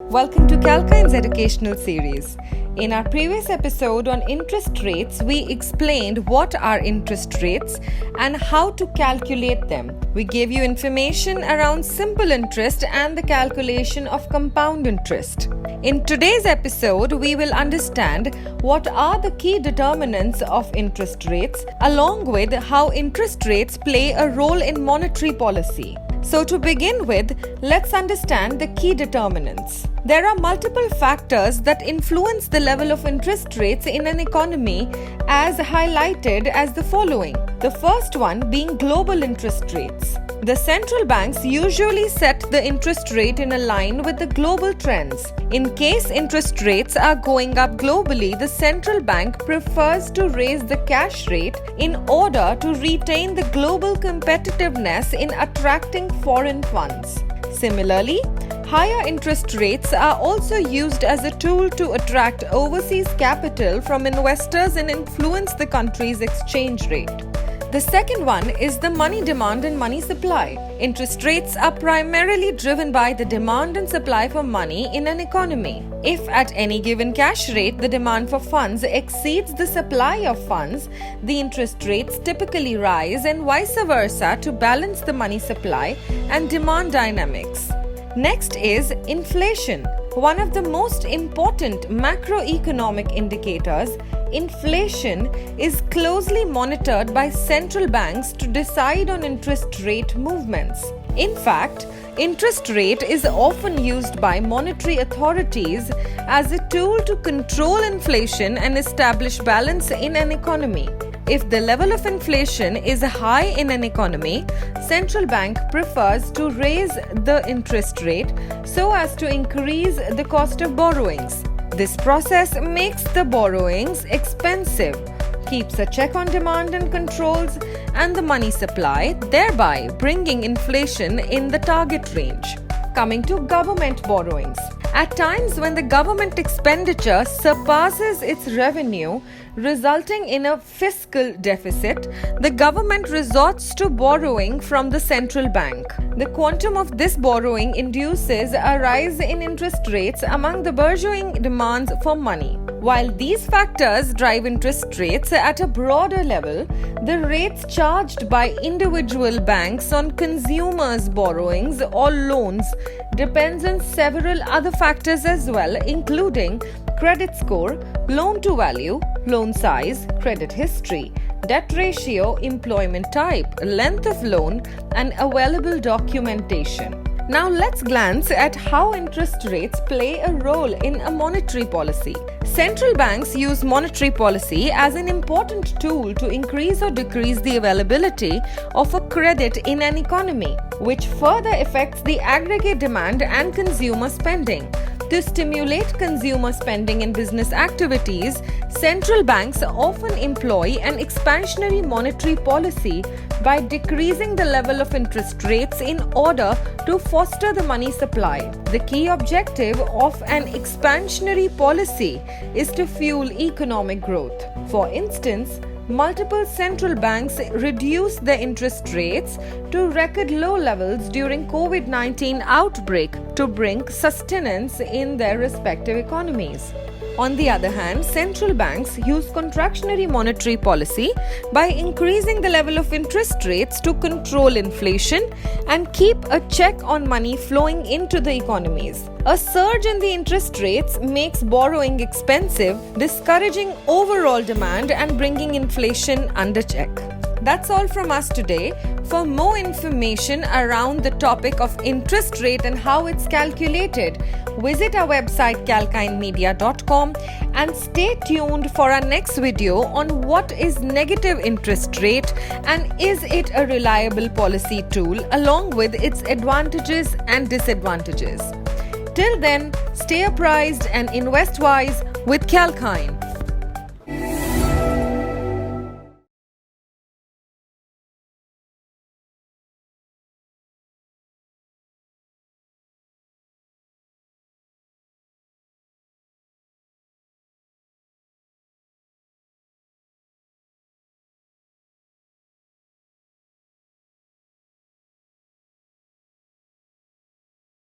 Welcome to Calkine's educational series. In our previous episode on interest rates, we explained what are interest rates and how to calculate them. We gave you information around simple interest and the calculation of compound interest. In today's episode, we will understand what are the key determinants of interest rates, along with how interest rates play a role in monetary policy. So to begin with, let's understand the key determinants. There are multiple factors that influence the level of interest rates in an economy, as highlighted as the following. The first one being global interest rates. The central banks usually set the interest rate in a line with the global trends. In case interest rates are going up globally, the central bank prefers to raise the cash rate in order to retain the global competitiveness in attracting foreign funds. Similarly, higher interest rates are also used as a tool to attract overseas capital from investors and influence the country's exchange rate. The second one is the money demand and money supply. Interest rates are primarily driven by the demand and supply for money in an economy. If at any given cash rate the demand for funds exceeds the supply of funds, the interest rates typically rise, and vice versa, to balance the money supply and demand dynamics. Next is inflation. One of the most important macroeconomic indicators, inflation is closely monitored by central banks to decide on interest rate movements. In fact, interest rate is often used by monetary authorities as a tool to control inflation and establish balance in an economy. If the level of inflation is high in an economy, central bank prefers to raise the interest rate so as to increase the cost of borrowings. This process makes the borrowings expensive, keeps a check on demand and controls and the money supply, thereby bringing inflation in the target range. Coming to government borrowings. At times when the government expenditure surpasses its revenue, resulting in a fiscal deficit, the government resorts to borrowing from the central bank. The quantum of this borrowing induces a rise in interest rates among the burgeoning demands for money. While these factors drive interest rates at a broader level, the rates charged by individual banks on consumers' borrowings or loans depends on several other factors as well, including credit score, loan to value, loan size, credit history, debt ratio, employment type, length of loan, and available documentation. Now let's glance at how interest rates play a role in a monetary policy. Central banks use monetary policy as an important tool to increase or decrease the availability of a credit in an economy, which further affects the aggregate demand and consumer spending. To stimulate consumer spending and business activities, central banks often employ an expansionary monetary policy by decreasing the level of interest rates in order to foster the money supply. The key objective of an expansionary policy is to fuel economic growth. For instance, multiple central banks reduced their interest rates to record low levels during COVID-19 outbreak to bring sustenance in their respective economies. On the other hand, central banks use contractionary monetary policy by increasing the level of interest rates to control inflation and keep a check on money flowing into the economies. A surge in the interest rates makes borrowing expensive, discouraging overall demand and bringing inflation under check. That's all from us today. For more information around the topic of interest rate and how it's calculated, visit our website calkinemedia.com and stay tuned for our next video on what is negative interest rate and is it a reliable policy tool, along with its advantages and disadvantages. Till then, stay apprised and invest wise with Calkine.